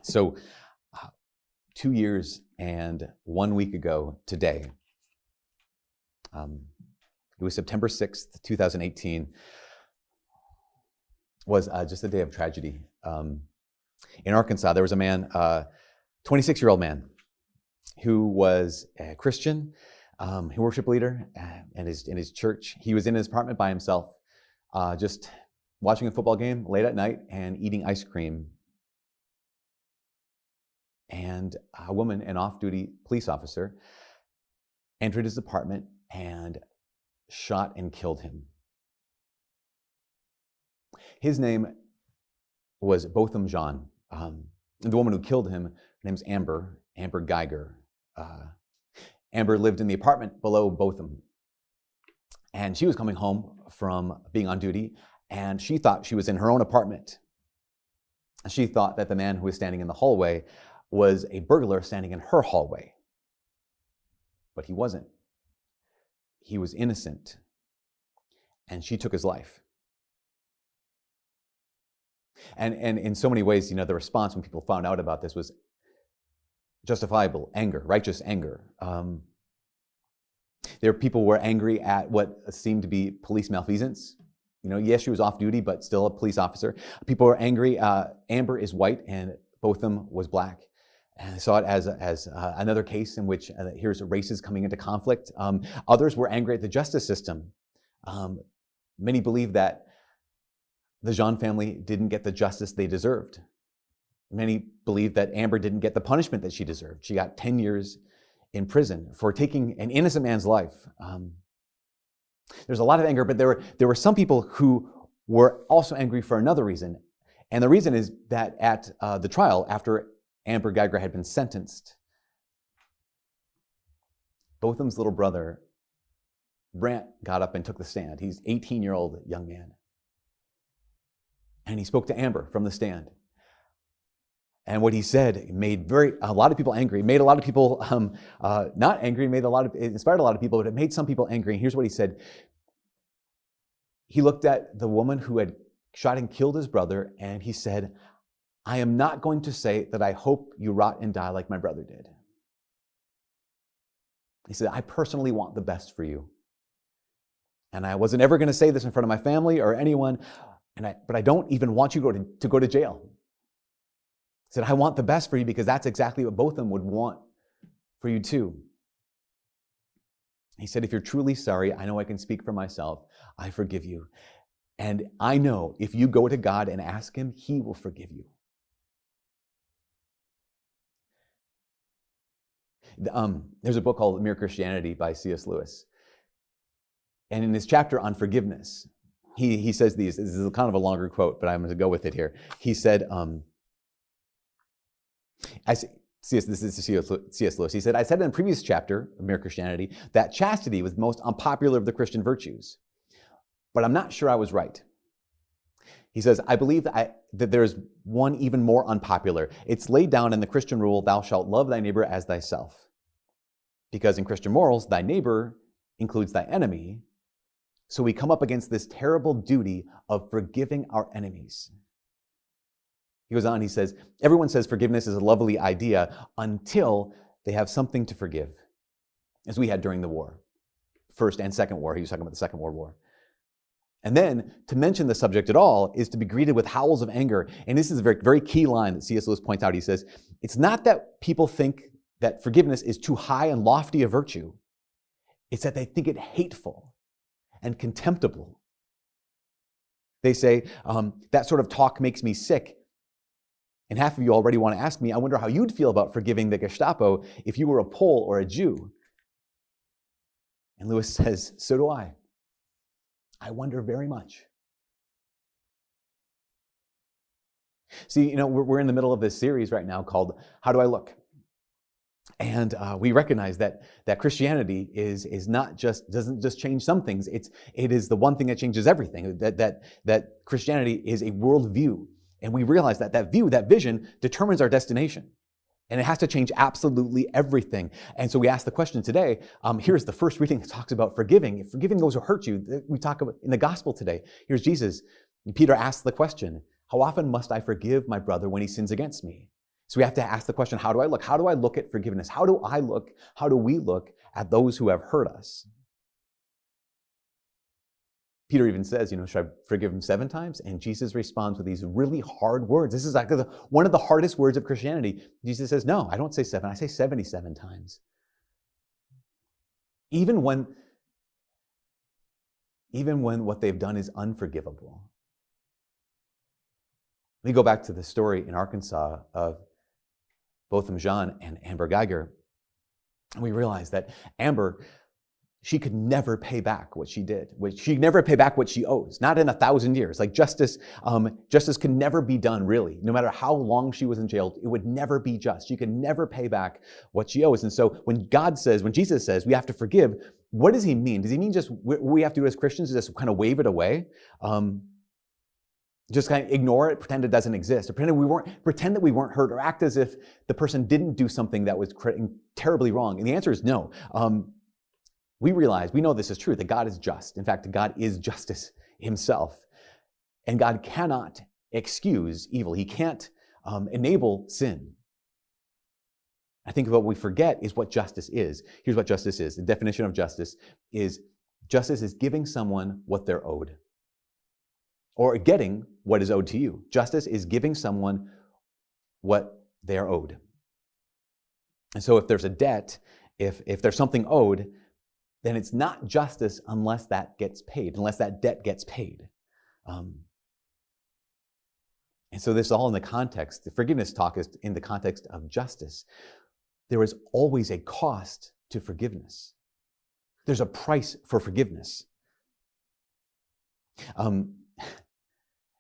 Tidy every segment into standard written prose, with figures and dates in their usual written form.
So 2 years and 1 week ago today, it was September 6th, 2018, was just a day of tragedy. In Arkansas, there was a man, 26-year-old man, who was a Christian, a worship leader in his church. He was in his apartment by himself, just watching a football game late at night and eating ice cream. And a woman, an off-duty police officer, entered his apartment and shot and killed him. His name was Botham Jean. The woman who killed him, her name's Amber Geiger. Amber lived in the apartment below Botham. And she was coming home from being on duty, and she thought she was in her own apartment. She thought that the man who was standing in the hallway was a burglar standing in her hallway. But he wasn't. He was innocent. And she took his life. And in so many ways, the response when people found out about this was justifiable anger, righteous anger. People were angry at what seemed to be police malfeasance. Yes, she was off duty, but still a police officer. People were angry. Amber is white and Botham was black. And I saw it as another case in which here's races coming into conflict. Others were angry at the justice system. Many believe that the Jean family didn't get the justice they deserved. Many believe that Amber didn't get the punishment that she deserved. She got 10 years in prison for taking an innocent man's life. There's a lot of anger, but there were some people who were also angry for another reason. And the reason is that at the trial, after Amber Geiger had been sentenced, Botham's little brother, Brant, got up and took the stand. He's an 18-year-old young man. And he spoke to Amber from the stand. And what he said made a lot of people angry. It made a lot of people not angry. It inspired a lot of people, but it made some people angry. And here's what he said. He looked at the woman who had shot and killed his brother, and he said, "I am not going to say that I hope you rot and die like my brother did." He said, "I personally want the best for you. And I wasn't ever going to say this in front of my family or anyone, but I don't even want you to go to jail." He said, "I want the best for you because that's exactly what both of them would want for you too." He said, "If you're truly sorry, I know I can speak for myself. I forgive you. And I know if you go to God and ask him, he will forgive you." There's a book called Mere Christianity by C.S. Lewis. And in his chapter on forgiveness, he says these. This is kind of a longer quote, but I'm going to go with it here. He said, this is C.S. Lewis. He said, "I said in a previous chapter of Mere Christianity that chastity was the most unpopular of the Christian virtues, but I'm not sure I was right." He says, "I believe that there's one even more unpopular. It's laid down in the Christian rule, thou shalt love thy neighbor as thyself. Because in Christian morals, thy neighbor includes thy enemy. So we come up against this terrible duty of forgiving our enemies." He goes on, he says, "Everyone says forgiveness is a lovely idea until they have something to forgive," as we had during the war. First and Second War. He was talking about the Second World War. And then to mention the subject at all is to be greeted with howls of anger. And this is a very, very key line that C.S. Lewis points out. He says, it's not that people think that forgiveness is too high and lofty a virtue. It's that they think it hateful and contemptible. They say, that sort of talk makes me sick. And half of you already want to ask me, I wonder how you'd feel about forgiving the Gestapo if you were a Pole or a Jew. And Lewis says, so do I. I wonder very much. See, we're in the middle of this series right now called How Do I Look? And we recognize that Christianity doesn't just change some things. It is the one thing that changes everything. That Christianity is a worldview, and we realize that view, that vision, determines our destination, and it has to change absolutely everything. And so we ask the question today. Here's the first reading that talks about forgiving those who hurt you. We talk about in the gospel today. Here's Jesus. Peter asks the question, "How often must I forgive my brother when he sins against me? So we have to ask the question, how do I look? How do I look at forgiveness? How do we look at those who have hurt us? Peter even says, should I forgive him 7 times? And Jesus responds with these really hard words. This is like one of the hardest words of Christianity. Jesus says, no, I don't say 7, I say 77 times. Even when what they've done is unforgivable. We go back to the story in Arkansas of Botham Jean and Amber Geiger, and we realize that Amber, she could never pay back what she did. She'd never pay back what she owes, not in 1,000 years. Like justice could never be done, really. No matter how long she was in jail, it would never be just. She could never pay back what she owes. And so when Jesus says we have to forgive, what does he mean? Does he mean just what we have to do as Christians is just kind of wave it away? Just kind of ignore it, pretend it doesn't exist, or pretend that we weren't hurt, or act as if the person didn't do something that was terribly wrong? And the answer is no. We know this is true, that God is just. In fact, God is justice himself. And God cannot excuse evil. He can't enable sin. I think what we forget is what justice is. Here's what justice is. The definition of justice is giving someone what they're owed, or getting what is owed to you. Justice is giving someone what they are owed. And so if there's a debt, if there's something owed, then it's not justice unless that debt gets paid. And so this is all in the context, the forgiveness talk is in the context of justice. There is always a cost to forgiveness. There's a price for forgiveness.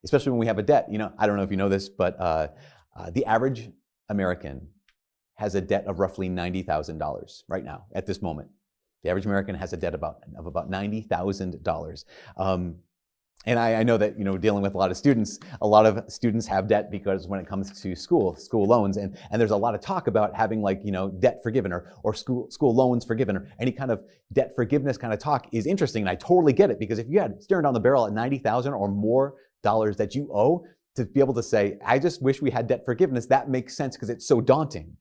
Especially when we have a debt. I don't know if you know this, but the average American has a debt of roughly $90,000 right now, at this moment. The average American has a debt of about $90,000. And I know that, dealing with a lot of students have debt because when it comes to school loans, and there's a lot of talk about having debt forgiven or school loans forgiven, or any kind of debt forgiveness kind of talk is interesting. And I totally get it, because if you had staring down the barrel at $90,000 or more dollars that you owe, to be able to say, I just wish we had debt forgiveness, that makes sense because it's so daunting.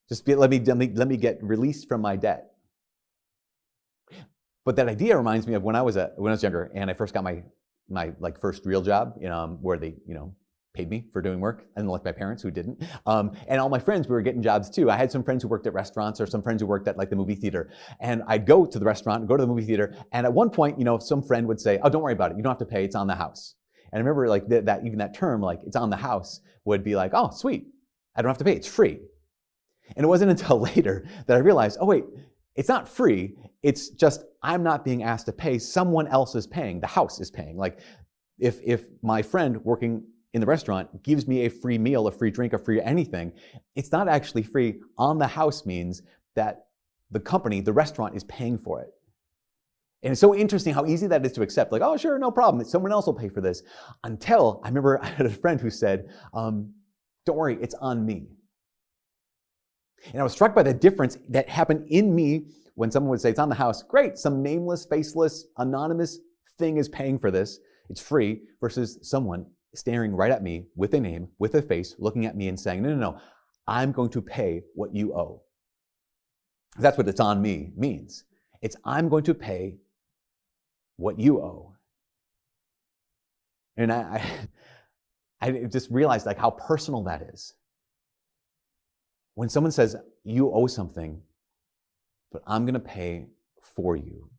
Let me get released from my debt. But that idea reminds me of when I was younger and I first got my first real job, where they paid me for doing work, unlike my parents who didn't. And all my friends, we were getting jobs too. I had some friends who worked at restaurants, or some friends who worked at the movie theater. And I'd go to the restaurant, go to the movie theater, and at one point, some friend would say, "Oh, don't worry about it. You don't have to pay. It's on the house." And I remember that term, "it's on the house," would be like, "Oh, sweet. I don't have to pay. It's free." And it wasn't until later that I realized, oh wait, it's not free. It's just I'm not being asked to pay. Someone else is paying. The house is paying. If my friend working in the restaurant gives me a free meal, a free drink, a free anything, it's not actually free. On the house means that the company, the restaurant, is paying for it. And it's so interesting how easy that is to accept. Oh, sure, no problem. Someone else will pay for this. Until I remember I had a friend who said, "Don't worry, it's on me." And I was struck by the difference that happened in me when someone would say, "It's on the house." Great, some nameless, faceless, anonymous thing is paying for this. It's free, versus someone staring right at me with a name, with a face, looking at me and saying, no, I'm going to pay what you owe. That's what "it's on me" means. It's I'm going to pay what you owe. And I just realized how personal that is. When someone says, "You owe something, but I'm going to pay for you."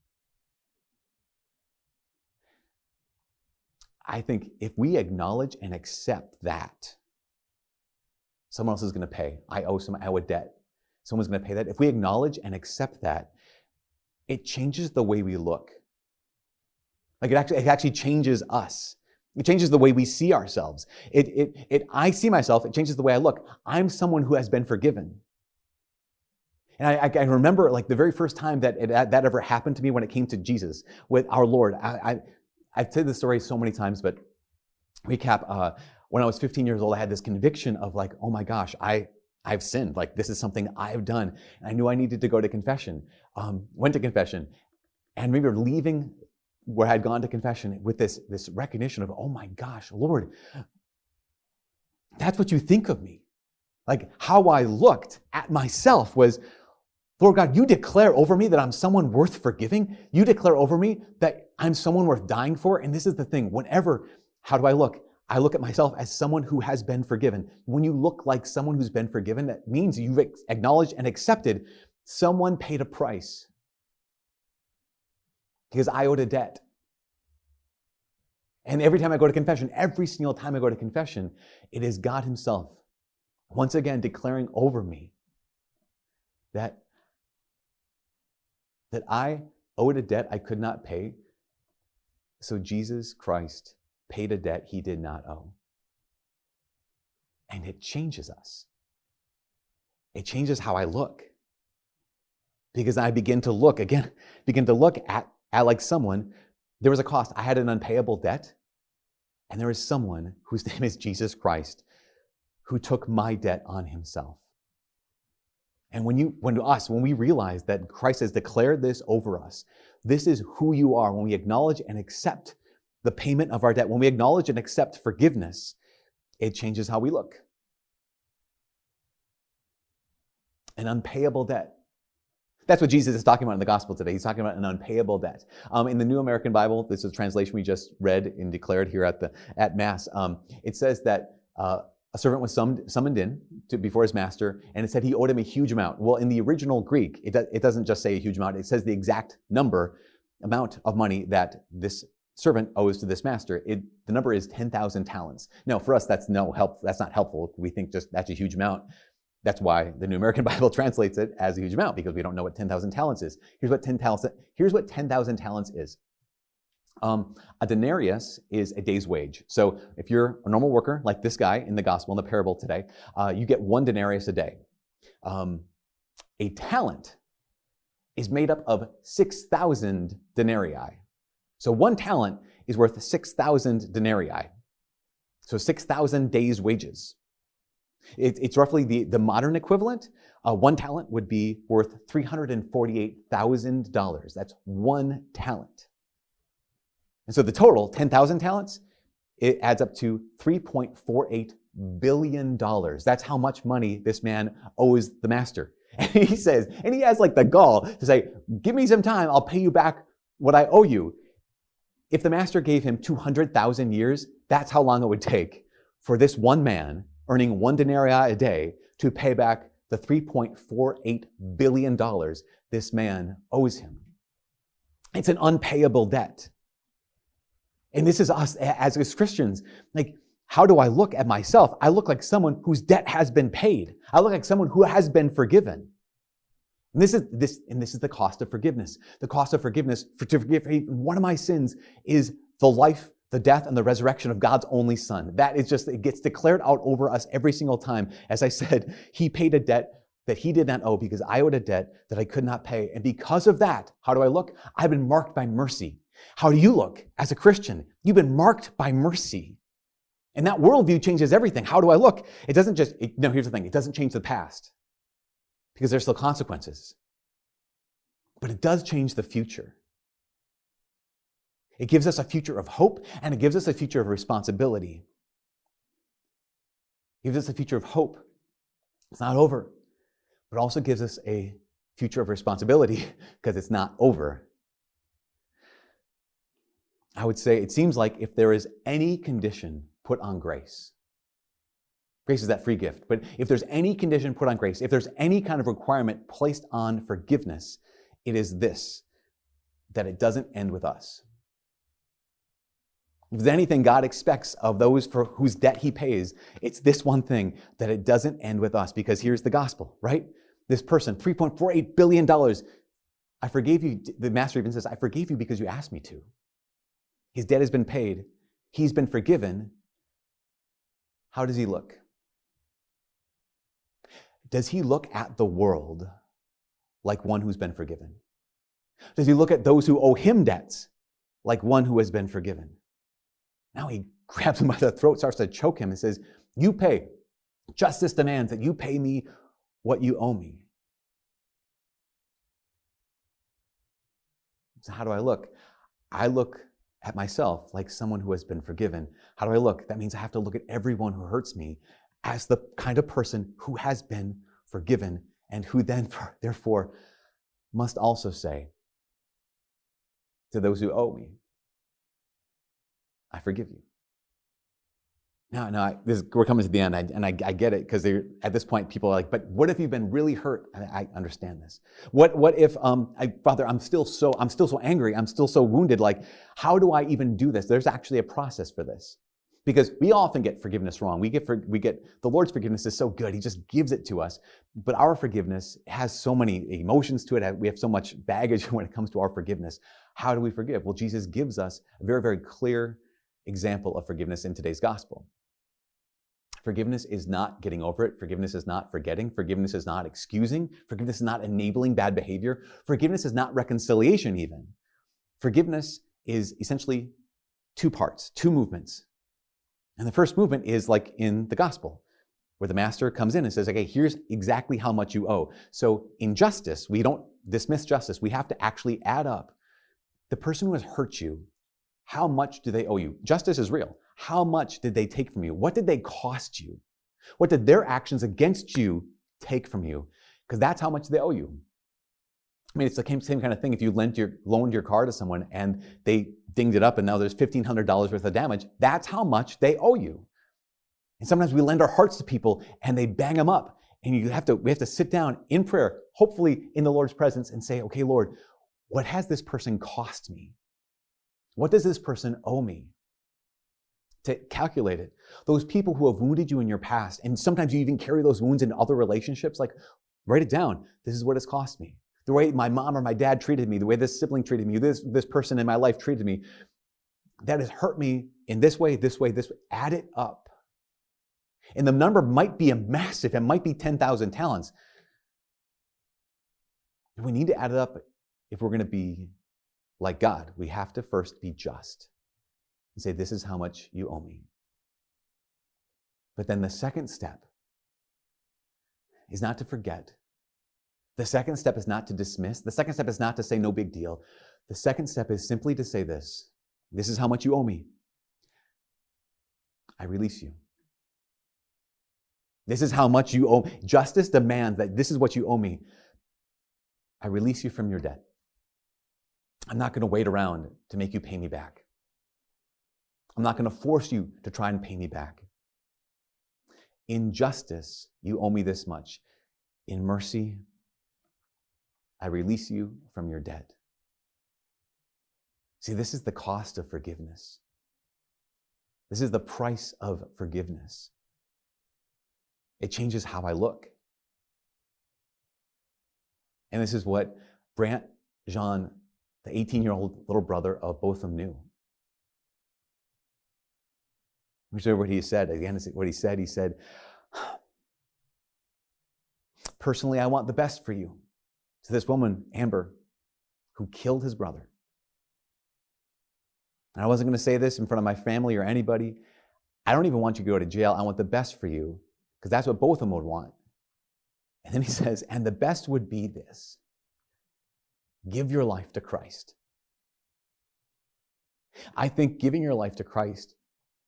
I think if we acknowledge and accept that someone else is going to pay, I owe a debt, someone's going to pay that. If we acknowledge and accept that, it changes the way we look. It actually changes us. It changes the way we see ourselves. I see myself, it changes the way I look. I'm someone who has been forgiven. And I remember the very first time that ever happened to me when it came to Jesus, with our Lord. I've told this story so many times, but recap, when I was 15 years old, I had this conviction of oh my gosh, I've sinned. This is something I've done. And I knew I needed to go to confession. Went to confession. And we were leaving where I had gone to confession with this recognition of, oh my gosh, Lord, That's what you think of me. Like how I looked at myself was, Lord God, you declare over me that I'm someone worth forgiving. You declare over me that I'm someone worth dying for. And this is the thing, how do I look? I look at myself as someone who has been forgiven. When you look like someone who's been forgiven, that means you've acknowledged and accepted someone paid a price because I owed a debt. And every time I go to confession, every single time I go to confession, it is God himself once again declaring over me that I owed a debt I could not pay. So Jesus Christ paid a debt he did not owe. And it changes us. It changes how I look. Because I begin to look at like someone, there was a cost. I had an unpayable debt. And there is someone whose name is Jesus Christ who took my debt on himself. And when we realize that Christ has declared this over us, this is who you are. When we acknowledge and accept the payment of our debt, when we acknowledge and accept forgiveness, it changes how we look. An unpayable debt. That's what Jesus is talking about in the gospel today. He's talking about an unpayable debt. In the New American Bible, this is a translation we just read and declared here at Mass. It says that a servant was summoned in before his master, and it said he owed him a huge amount. Well, in the original Greek, it doesn't just say a huge amount. It says the exact amount of money that this servant owes to this master. The number is 10,000 talents. Now, for us, that's no help. That's not helpful. We think just that's a huge amount. That's why the New American Bible translates it as a huge amount, because we don't know what 10,000 talents is. Here's what 10,000 talents is. A denarius is a day's wage. So if you're a normal worker, like this guy in the gospel, in the parable today, you get 1 denarius a day. A talent is made up of 6,000 denarii. So 1 talent is worth 6,000 denarii. So 6,000 days' wages. It's roughly the modern equivalent. 1 talent would be worth $348,000. That's 1 talent. And so the total, 10,000 talents, it adds up to $3.48 billion. That's how much money this man owes the master. And he says, and he has like the gall to say, give me some time, I'll pay you back what I owe you. If the master gave him 200,000 years, that's how long it would take for this one man earning 1 denarii a day to pay back the $3.48 billion this man owes him. It's an unpayable debt. And this is us as Christians. Like, how do I look at myself? I look like someone whose debt has been paid. I look like someone who has been forgiven. And this is the cost of forgiveness. The cost of forgiveness to forgive one of my sins is the life, the death, and the resurrection of God's only Son. It gets declared out over us every single time. As I said, he paid a debt that he did not owe because I owed a debt that I could not pay. And because of that, how do I look? I've been marked by mercy. How do you look as a Christian? You've been marked by mercy. And that worldview changes everything. How do I look? Here's the thing. It doesn't change the past because there's still consequences. But it does change the future. It gives us a future of hope, and it gives us a future of responsibility. It gives us a future of hope. It's not over. But it also gives us a future of responsibility because it's not over. I would say it seems like if there is any condition put on grace, grace is that free gift, but if there's any condition put on grace, if there's any kind of requirement placed on forgiveness, it is this, that it doesn't end with us. If there's anything God expects of those for whose debt he pays, it's this one thing, that it doesn't end with us, because here's the gospel, right? This person, $3.48 billion, I forgave you. The master even says, I forgave you because you asked me to. His debt has been paid. He's been forgiven. How does he look? Does he look at the world like one who's been forgiven? Does he look at those who owe him debts like one who has been forgiven? Now he grabs him by the throat, starts to choke him and says, you pay. Justice demands that you pay me what you owe me. So how do I look? I look at myself like someone who has been forgiven. How do I look? That means I have to look at everyone who hurts me as the kind of person who has been forgiven and who then, therefore, must also say to those who owe me, I forgive you. Now, we're coming to the end, and I get it, because at this point, people are like, but what if you've been really hurt? And I understand this. What if, Father, I'm still so angry, I'm still so wounded, like, how do I even do this? There's actually a process for this. Because we often get forgiveness wrong. We get the Lord's forgiveness is so good, He just gives it to us. But our forgiveness has so many emotions to it. We have so much baggage when it comes to our forgiveness. How do we forgive? Well, Jesus gives us a very, very clear example of forgiveness in today's gospel. Forgiveness is not getting over it. Forgiveness is not forgetting. Forgiveness is not excusing. Forgiveness is not enabling bad behavior. Forgiveness is not reconciliation even. Forgiveness is essentially two parts, two movements. And the first movement is like in the gospel, where the master comes in and says, okay, here's exactly how much you owe. So in justice, we don't dismiss justice. We have to actually add up the person who has hurt you. How much do they owe you? Justice is real. How much did they take from you? What did they cost you? What did their actions against you take from you? Because that's how much they owe you. I mean, it's the same kind of thing if you loaned your car to someone and they dinged it up and now there's $1,500 worth of damage. That's how much they owe you. And sometimes we lend our hearts to people and they bang them up. And we have to sit down in prayer, hopefully in the Lord's presence, and say, okay, Lord, what has this person cost me? What does this person owe me? To calculate it. Those people who have wounded you in your past, and sometimes you even carry those wounds into other relationships, like write it down. This is what it's cost me. The way my mom or my dad treated me, the way this sibling treated me, this person in my life treated me, that has hurt me in this way, this way, this way. Add it up. And the number might be massive. It might be 10,000 talents. We need to add it up if we're going to be like God. We have to first be just and say, this is how much you owe me. But then the second step is not to forget. The second step is not to dismiss. The second step is not to say no big deal. The second step is simply to say this. This is how much you owe me. I release you. This is how much you owe. Justice demands that this is what you owe me. I release you from your debt. I'm not going to wait around to make you pay me back. I'm not going to force you to try and pay me back. In justice, you owe me this much. In mercy, I release you from your debt. See, this is the cost of forgiveness. This is the price of forgiveness. It changes how I look. And this is what Brant Jean, the 18-year-old little brother of both of them, knew. Remember what he said. Again, what he said, personally, I want the best for you. To this woman, Amber, who killed his brother. And I wasn't going to say this in front of my family or anybody. I don't even want you to go to jail. I want the best for you, because that's what both of them would want. And then he says, and the best would be this. Give your life to Christ. I think giving your life to Christ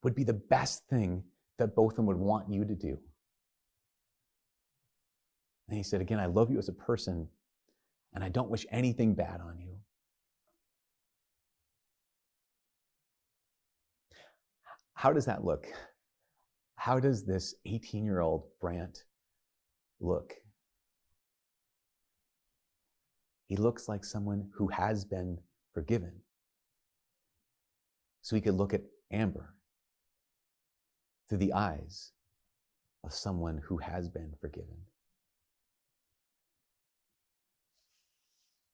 would be the best thing that both of them would want you to do. And he said, again, I love you as a person, and I don't wish anything bad on you. How does that look? How does this 18-year-old Brant look? He looks like someone who has been forgiven. So he could look at Amber through the eyes of someone who has been forgiven.